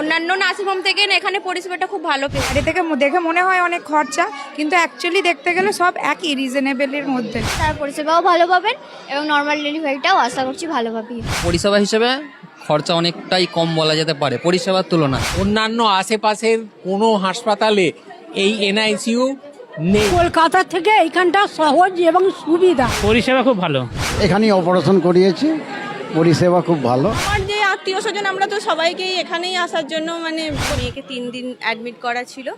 অন্যান্য nursing home থেকে এখানে পরিষেবাটা খুব ভালো পেয়েছি। বাইরে থেকে দেখে মনে হয় অনেক খরচা, কিন্তু অ্যাকচুয়ালি দেখতে গেলে সব একই রিজনেবলের মধ্যে। তার পরিষেবাও ভালো পাবেন এবং নর্মাল ডেলিভারিটাও আশা করছি ভালো পাবেন। পরিষেবা হিসেবে খরচা অনেকটাই কম বলা যেতে পারে পরিষেবার তুলনায়। অন্যান্য আশেপাশের কোনো হাসপাতালে এই এনআইসিইউ নেই। কলকাতা থেকে এইখানটা সহজ এবং সুবিধা। পরিষেবা খুব ভালো। এখানেই অপারেশন করিয়েছি, পরিষেবা খুব ভালো। আমার যে আত্মীয় স্বজন আমরা তো সবাইকেই এখানেই আসার জন্য মেয়েকে 3 দিন অ্যাডমিট করা ছিল।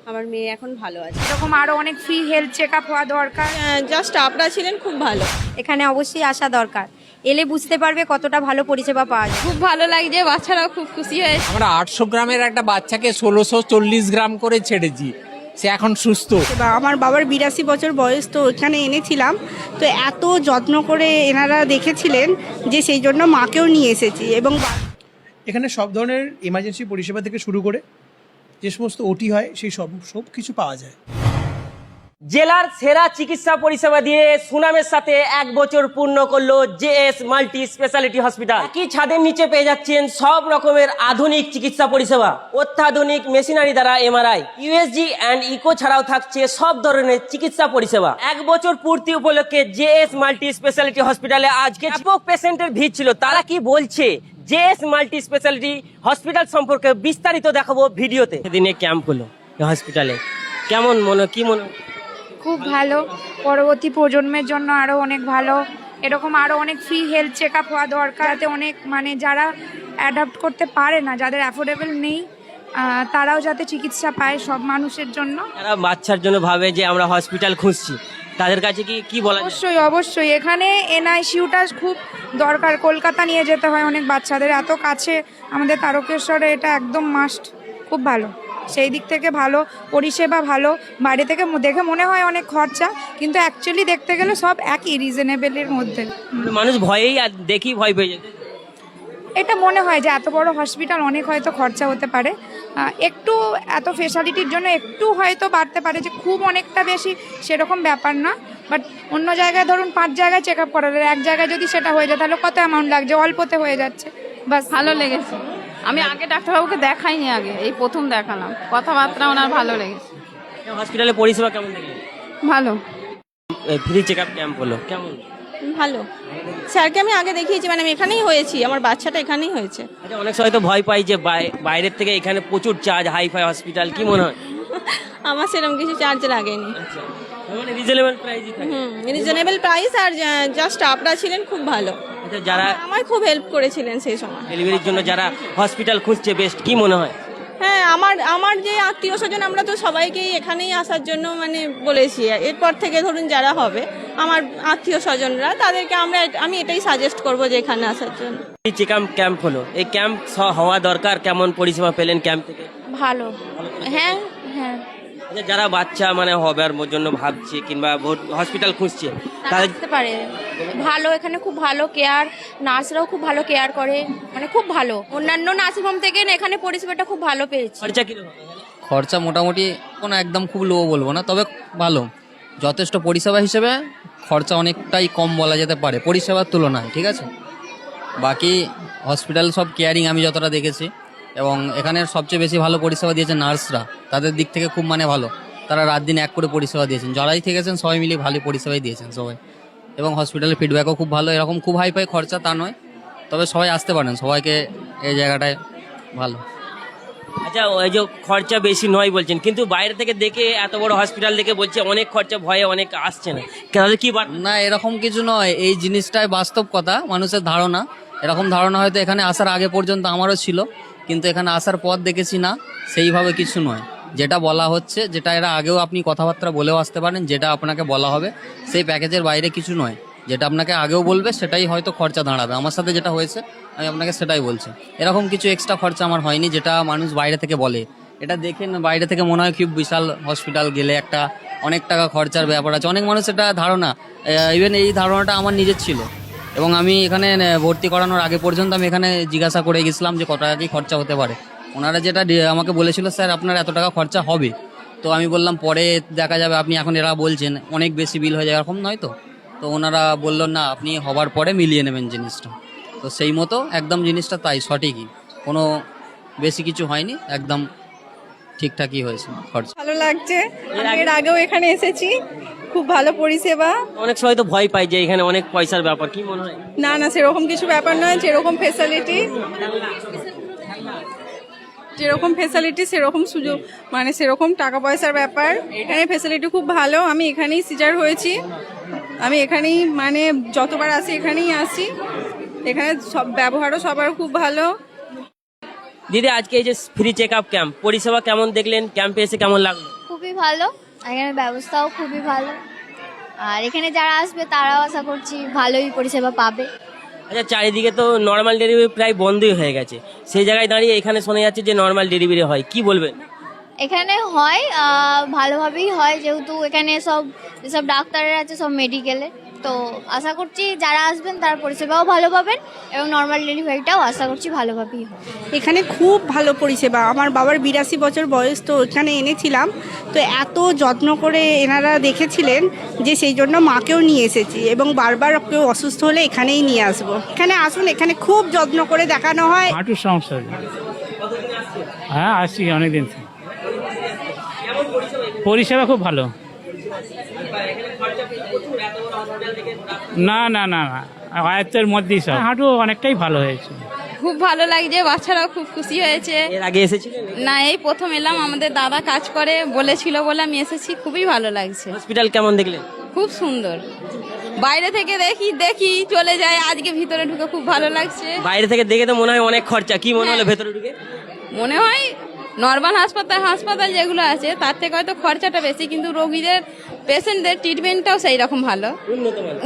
আমার মেয়ে এখন ভালো আছে। এরকম আরো অনেক ফ্রি হেলথ চেক আপ হওয়া দরকার। জাস্ট স্টাফরা ছিলেন খুব ভালো। এখানে অবশ্যই আসা দরকার, এলে বুঝতে পারবে কতটা ভালো পরিষেবা পাওয়া যায়। খুব ভালো লাগছে, বাচ্চারাও খুব খুশি হয়েছে। আমরা 800 গ্রামের একটা বাচ্চাকে 1640 গ্রাম করে ছেড়েছি, সে এখন সুস্থ। আমার বাবার 82 বছর বয়স, তো এখানে এনেছিলাম, তো এত যত্ন করে এনারা দেখেছিলেন যে সেই জন্য মাকেও নিয়ে এসেছি। এবং এখানে সব ধরনের এমার্জেন্সি পরিষেবা থেকে শুরু করে যে সমস্ত ওটি হয় সেই সব কিছু পাওয়া যায়। জেলার সেরা চিকিৎসা পরিষেবা দিয়ে সুনামের সাথে 1 বছর পূর্ণ করলো জেএস মাল্টি স্পেশালিটি হসপিটাল। কি ছাদের নিচে পেয়ে যাচ্ছেন সব রকমের আধুনিক চিকিৎসা পরিষেবা, অত্যাধুনিক মেশিনারি দ্বারা এমআরআই, ইউএসজি অ্যান্ড ইকো ছাড়াও থাকছে সব ধরনের চিকিৎসা পরিষেবা। 1 বছর পূর্তি উপলক্ষে জেএস মাল্টি স্পেশালিটি হসপিটালে আজকে ব্যাপক পেশেন্টের ভিড় ছিল। তারা কি বলছে জেএস মাল্টি স্পেশালিটি হসপিটাল সম্পর্কে বিস্তারিত দেখাবো ভিডিওতে। সেদিনে ক্যাম্প হলো হসপিটালে, কেমন কি মনে? খুব ভালো, পরবর্তী প্রজন্মের জন্য আরো অনেক ভালো। এরকম আরো অনেক ফ্রি হেলথ চেক আপ হওয়া দরকার, যাতে অনেক যারা অ্যাডাপ্ট করতে পারে না, যাদের অ্যাফোর্ডেবল নেই, তারাও যাতে চিকিৎসা পায় সব মানুষের জন্য। যারা বাচ্চার জন্য ভাবে যে আমরা হসপিটাল খুঁজছি, তাদের কাছে কি বলা যায়? অবশ্যই অবশ্যই এখানে এনআইসিইউটা খুব দরকার। কলকাতা নিয়ে যেতে হয় অনেক বাচ্চাদের, এত কাছে আমাদের তারকেশ্বরে, এটা একদম মাস্ট। খুব ভালো, সেই দিক থেকে ভালো, পরিষেবা ভালো। বাইরে থেকে দেখে মনে হয় অনেক খরচা, কিন্তু অ্যাকচুয়ালি দেখতে গেলে সব একই রিজনেবলের মধ্যে। মানুষ ভয়েই আর দেখি ভয় পেয়ে যেতে। এটা মনে হয় যে এত বড় হসপিটাল, অনেক হয়তো খরচা হতে পারে, একটু এত ফেসিলিটির জন্য একটু হয়তো বাড়তে পারে, যে খুব অনেকটা বেশি সেরকম ব্যাপার না। বাট অন্য জায়গায় ধরুন 5 জায়গায় চেক আপ করালে এক জায়গায় যদি সেটা হয়ে যায়, তাহলে কত অ্যামাউন্ট লাগছে, অল্পতে হয়ে যাচ্ছে। বাস, ভালো লেগেছে। আমি আগে ডাক্তারবাবুকে দেখাইনি, আগে এই প্রথম দেখালাম। কথাবার্তা ওনার ভালো লেগেছে। হসপিটালে পরিষেবা কেমন দেখলেন? ভালো, ফ্রি চেক আপ ক্যাম্প হলো, কেমন? ভালো। স্যারকে আমি আগে দেখিয়েছি, আমি এখানেই হয়েছি, আমার বাচ্চাটা এখানেই হয়েছে। আচ্ছা, অনেক সময় তো ভয় পাই যে বাইরের থেকে এখানে প্রচুর চার্জ, হাইফাই হসপিটাল, কি মনে হয়? আমার সেরকম কিছু চার্জ লাগেনি। আচ্ছা, মানে রিজনেবল প্রাইসই থাকে। রিজনেবল প্রাইস, আর জাস্ট স্টাফরা ছিলেন খুব ভালো। আচ্ছা, যারা আমার খুব হেল্প করেছিলেন সেই সময়। ডেলিভারির জন্য যারা হসপিটাল খুঁজছে বেস্ট, কি মনে হয়? হ্যাঁ, আমার যে আত্মীয় স্বজন আমরা তো সবাইকেই এখানেই আসার জন্য বলেছি। এরপর থেকে ধরুন যারা হবে আমার আত্মীয় স্বজনরা, তাদেরকে আমি এটাই সাজেস্ট করব যে এখানে আসার জন্য। এই চেক আপ ক্যাম্প হলো, এই ক্যাম্প হওয়া দরকার। কেমন পরিষেবা পেলেন ক্যাম্প থেকে? ভালো, হ্যাঁ হ্যাঁ। আচ্ছা, যারা বাচ্চা হবার জন্য ভাবছে কিংবা হসপিটাল খুঁজছে, তাদের আসতে পারে। ভালো, এখানে খুব ভালো কেয়ার, নার্সরাও খুব ভালো কেয়ার করে, খুব ভালো। অন্যান্য নার্সিং হোম থেকে এখানে পরিষেবাটা খুব ভালো পেয়েছি। খরচা কিরকম? খরচা মোটামুটি কোনো একদম খুব লো বলবো না, তবে ভালো, যথেষ্ট পরিষেবা হিসেবে খরচা অনেকটাই কম বলা যেতে পারে পরিষেবার তুলনায়, ঠিক আছে। বাকি হসপিটাল সব কেয়ারিং আমি যতটা দেখেছি, এবং এখানের সবচেয়ে বেশি ভালো পরিষেবা দিয়েছে নার্সরা, তাদের দিক থেকে খুব ভালো। তারা রাত দিন এক করে পরিষেবা দিয়েছেন, যারাই থেকেছেন সবাই মিলে ভালো পরিষেবাই দিয়েছেন সবাই, এবং হসপিটালের ফিডব্যাকও খুব ভালো। এরকম খুব হাই খরচা তা নয়, তবে সবাই আসতে পারেন, সবাইকে এই জায়গাটায় ভালো। আচ্ছা, ওই যে খরচা বেশি নয় বলছেন, কিন্তু বাইরে থেকে দেখে এত বড় হসপিটাল দেখে বলছে অনেক খরচা, ভয়ে অনেক আসছে না, তাহলে কি? না, এরকম কিছু নয়, এই জিনিসটাই বাস্তব কথা, মানুষের ধারণা। এরকম ধারণা হয়তো এখানে আসার আগে পর্যন্ত আমারও ছিল, কিন্তু এখানে আসার পর দেখেছি না, সেইভাবে কিছু নয়। যেটা বলা হচ্ছে, যেটা এরা আগেও আপনি কথাবার্তা বলেও আসতে পারেন, যেটা আপনাকে বলা হবে সেই প্যাকেজের বাইরে কিছু নয়। যেটা আপনাকে আগেও বলবে সেটাই হয়তো খরচা দাঁড়াবে। আমার সাথে যেটা হয়েছে আমি আপনাকে সেটাই বলছি। এরকম কিছু এক্সট্রা খরচা আমার হয়নি, যেটা মানুষ বাইরে থেকে বলে। এটা দেখেন বাইরে থেকে মনে হয় খুব বিশাল হসপিটাল গেলে একটা অনেক টাকা খরচার ব্যাপার আছে, অনেক মানুষ এটা ধারণা, ইভেন এই ধারণাটা আমার নিজের ছিল। এবং আমি এখানে ভর্তি করানোর আগে পর্যন্ত আমি এখানে জিজ্ঞাসা করে গেছিলাম যে কত টাকা কি খরচা হতে পারে। ওনারা যেটা আমাকে বলেছিল, স্যার আপনার এত টাকা খরচা হবে। তো আমি বললাম পরে দেখা যাবে, আপনি এখন এরা বলছেন অনেক বেশি বিল হয়ে যায়, এরকম নয় তো। তো ওনারা বললেন না, আপনি হবার পরে মিলিয়ে নেবেন জিনিসটা। তো সেই মতো একদম জিনিসটা তাই সঠিকই, কোনো বেশি কিছু হয়নি, একদম ঠিকঠাকই হয়েছে খরচ। ভালো লাগছে, আমি এর আগেও এখানে এসেছি, খুব ভালো পরিষেবা। অনেক সময় তো ভয় পাই যে এখানে অনেক পয়সার ব্যাপার, কি মনে হয়? না না, সেরকম কিছু ব্যাপার নয়, যেরকম ফেসিলিটি সেরকম সুযোগ, মানে সেরকম টাকা পয়সার ব্যাপার। এখানে ফেসিলিটি খুব ভালো, আমি এখানেই সিজার হয়েছি, আমি এখানেই মানে যতবার আসি এখানেই আসি, এখানে সব ব্যবহারও সবার খুব ভালো। দিদি, আজকে এই যে ফ্রি চেক আপ ক্যাম্প পরিষেবা কেমন দেখলেন? ক্যাম্পে এসে কেমন লাগলো? খুবই ভালো, এখানে ব্যবস্থাও খুবই ভালো, আর এখানে যারা আসবে তারাও আশা করছি ভালোই পরিষেবা পাবে। আচ্ছা, চারিদিকে তো নর্মাল ডেলিভারি প্রায় বন্ধই হয়ে গেছে, সেই জায়গায় দাঁড়িয়ে এখানে শোনা যাচ্ছে যে নর্মাল ডেলিভারি হয়, কি বলবেন? এখানে হয়, ভালোভাবেই হয়, যেহেতু এখানে যেসব ডাক্তাররা আছে সব মেডিকেলে, তো আশা করছি যারা আসবেন তারা পরিষেবাও ভালো পাবেন এবং নর্মাল ডেলিভারিটাও আশা করছি ভালোভাবেই হবে। এখানে খুব ভালো পরিষেবা। আমার বাবার 82 বছর বয়স, তো এখানে এনেছিলাম, তো এত যত্ন করে এনারা দেখেছিলেন যে সেই জন্য মাকেও নিয়ে এসেছি, এবং বারবার কেউ অসুস্থ হলে এখানেই নিয়ে আসবো। এখানে আসুন, এখানে খুব যত্ন করে দেখানো হয়। হাঁটুর সমস্যা, হ্যাঁ আসছি অনেকদিন থেকে। পরিষেবা খুব ভালো। না না না না, আয়ত্তের মধ্যেই সব। হাঁটু অনেকটাই ভালো হয়েছে। খুব ভালো লাগছে, বাচ্চারাও খুব খুশি হয়েছে। এর আগে এসেছিলেন? না, এই প্রথম এলাম, আমাদের দাদা কাজ করে বলেছিল বলে আমি এসেছি, খুবই ভালো লাগছে। হসপিটাল কেমন দেখলেন? খুব সুন্দর, বাইরে থেকে দেখি চলে যায়, আজকে ভিতরে ঢুকে খুব ভালো লাগছে। বাইরে থেকে দেখে তো মনে হয় অনেক খরচা, কি মনে হলো ভেতরে ঢুকে? মনে হয় নর্মাল হাসপাতাল যেগুলো আছে তার থেকে হয়তো খরচাটা বেশি, কিন্তু রোগীদের পেশেন্টদের ট্রিটমেন্টটাও সেই রকম ভালো,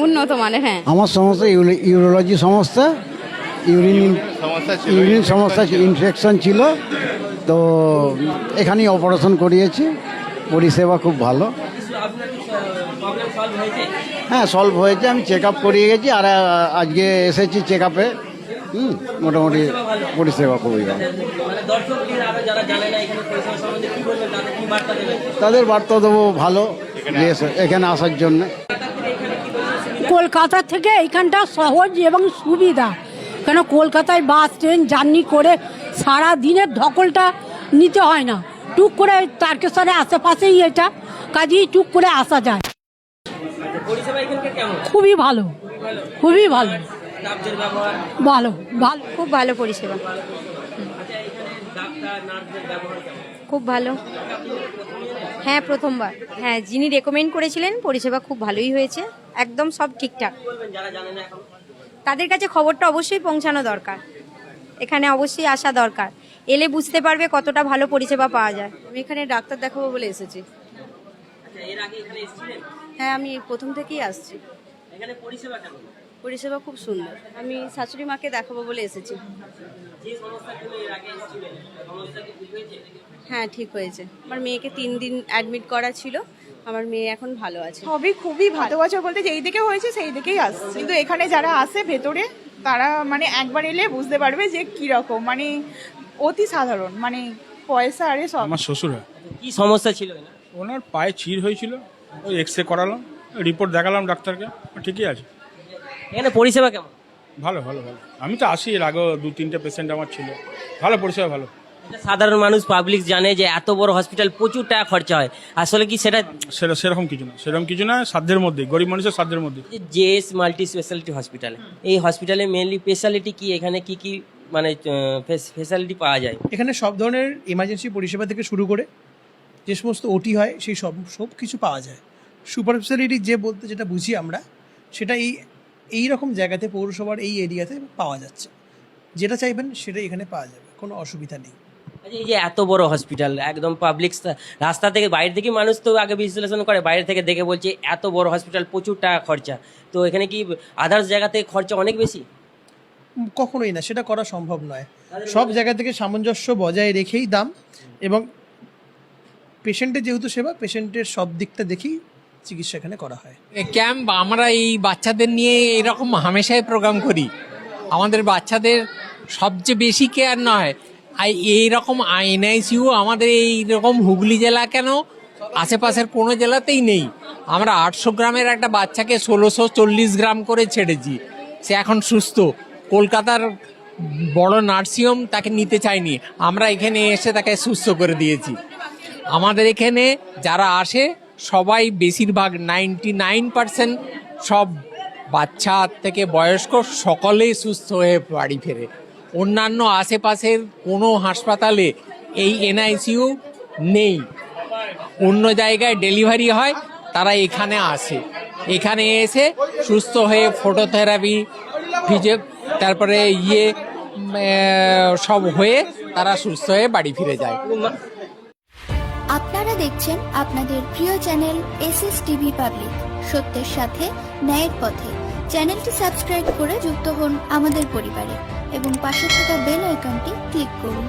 উন্নত মানের। হ্যাঁ, আমার সমস্যা ইউরোলজি সমস্যা, ইউরিন সমস্যা, ইনফেকশন ছিল, তো এখানেই অপারেশন করিয়েছি। পরিষেবা খুব ভালো, হ্যাঁ সলভ হয়েছে। আমি চেক আপ করিয়ে গেছি, আর আজকে এসেছি চেক আপে। মোটামুটি পরিষেবা খুবই ভালো। তাদের বার্তা দেবো ভালো, যে এখানে আসার জন্য। কলকাতা থেকে এইখানটা সহজ এবং সুবিধা, কেন কলকাতায় বাস ট্রেন জার্নি করে সারা দিনের ধকলটা নিতে হয় না, টুক করে তারকেশ্বরের আশেপাশেই এটা, কাজেই টুক করে আসা যায়। খুবই ভালো, খুবই ভালো, ভালো ভালো, খুব ভালো পরিষেবা, খুব ভালো। হ্যাঁ, প্রথমবার। হ্যাঁ, যিনি রেকমেন্ড করেছিলেন পরিষেবা খুব ভালোই হয়েছে, একদম সব ঠিকঠাক। তাদের কাছে খবরটা অবশ্যই পৌঁছানো দরকার, এখানে অবশ্যই আসা দরকার, এলে বুঝতে পারবে কতটা ভালো পরিষেবা পাওয়া যায়। আমি এখানে ডাক্তার দেখাবো বলে এসেছি। হ্যাঁ, আমি প্রথম থেকেই আসছি। পরিষেবা খুব সুন্দর, আমি শাশুড়ি মাকে দেখাবো বলে এসেছি। হ্যাঁ, ঠিক হয়েছে। আমার মেয়েকে 3 দিন অ্যাডমিট করা ছিল, আমার মেয়ে এখন ভালো আছে। সবই খুবই ভালো। বছর বলতে যেই দিকে হয়েছে সেই দিকেই আসছে, কিন্তু এখানে যারা আসে ভেতরে তারা মানে একবার এলে বুঝতে পারবে যে কি রকম, মানে অতি সাধারণ, মানে পয়সা আরে সব। আমার শ্বশুর, কি সমস্যা ছিল? ওনার পায়ে চির হয়েছিল, ওই এক্সরে করালাম, রিপোর্ট দেখালাম ডাক্তারকে, ঠিকই আছে। এখানে পরিষেবা কেমন? ভালো ভালো ভালো, আমি তো আসি, এর আগেও 2-3টে পেশেন্ট আমার ছিল, ভালো পরিষেবা ভালো। সাধারণ মানুষ পাবলিক জানে যে এত বড় হসপিটাল প্রচুর টাকা খরচা হয়, আসলে কি সেটা? সেরকম কিছু না, সাধ্যের মধ্যে, গরিব মানুষের সাধ্যের মধ্যে। জেএস মাল্টি স্পেশালিটি হসপিটাল, এই হসপিটালে মেনলি স্পেশালিটি কি? এখানে কি কি মানে ফেসিলিটি পাওয়া যায়? এখানে সব ধরনের এমার্জেন্সি পরিষেবা থেকে শুরু করে যে সমস্ত ওটি হয় সেই সব কিছু পাওয়া যায়। সুপার স্পেশালিটি যে বলতে যেটা বুঝি আমরা, সেটা এই রকম জায়গাতে, পৌরসভার এই এরিয়াতে পাওয়া যাচ্ছে। যেটা চাইবেন সেটাই এখানে পাওয়া যাবে, কোনো অসুবিধা নেই। এই যে এত বড় হসপিটাল, একদম পাবলিক রাস্তা থেকে, বাইরে থেকে মানুষ তো আগে বিশ্লেষণ করে, বাইরে থেকে দেখে বলছে এত বড় হসপিটাল প্রচুর টাকা খরচা, তো এখানে কি আদার্স জায়গা থেকে খরচা অনেক বেশি? কখনোই না, সেটা করা সম্ভব নয়। সব জায়গা থেকে সামঞ্জস্য বজায় রেখেই দাম, এবং পেশেন্টের যেহেতু সেবা, পেশেন্টের সব দিকটা দেখেই চিকিৎসা এখানে করা হয়। ক্যাম্প আমরা এই বাচ্চাদের নিয়ে এরকম হামেশাই প্রোগ্রাম করি। আমাদের বাচ্চাদের সবচেয়ে বেশি কেয়ার নয়, এইরকম এনআইসিইউ আমাদের এইরকম হুগলি জেলা কেন, আশেপাশের কোনো জেলাতেই নেই। আমরা 800 গ্রামের একটা বাচ্চাকে 1640 গ্রাম করে ছেড়েছি, সে এখন সুস্থ। কলকাতার বড় নার্সিংহোম তাকে নিতে চায়নি, আমরা এখানে এসে তাকে সুস্থ করে দিয়েছি। আমাদের এখানে যারা আসে সবাই বেশিরভাগ 99% সব বাচ্চা থেকে বয়স্ক সকলেই সুস্থ হয়ে বাড়ি ফেরে। অন্যান্য আশেপাশের কোনো হাসপাতালে এই এনআইসিইউ নেই, অন্য জায়গায় ডেলিভারি হয়, তারা এখানে আসে, এখানে এসে সুস্থ হয়ে ফটোথেরাপি তারপরে সব হয়ে তারা সুস্থ হয়ে বাড়ি ফিরে যায়। আপনারা দেখছেন আপনাদের প্রিয় চ্যানেল SSTV পাবলিক, সত্যের সাথে ন্যায়ের পথে। চ্যানেলটি সাবস্ক্রাইব করে যুক্ত হন আমাদের পরিবারে এবং পাশে থাকা বেল আইকনটি ক্লিক করুন।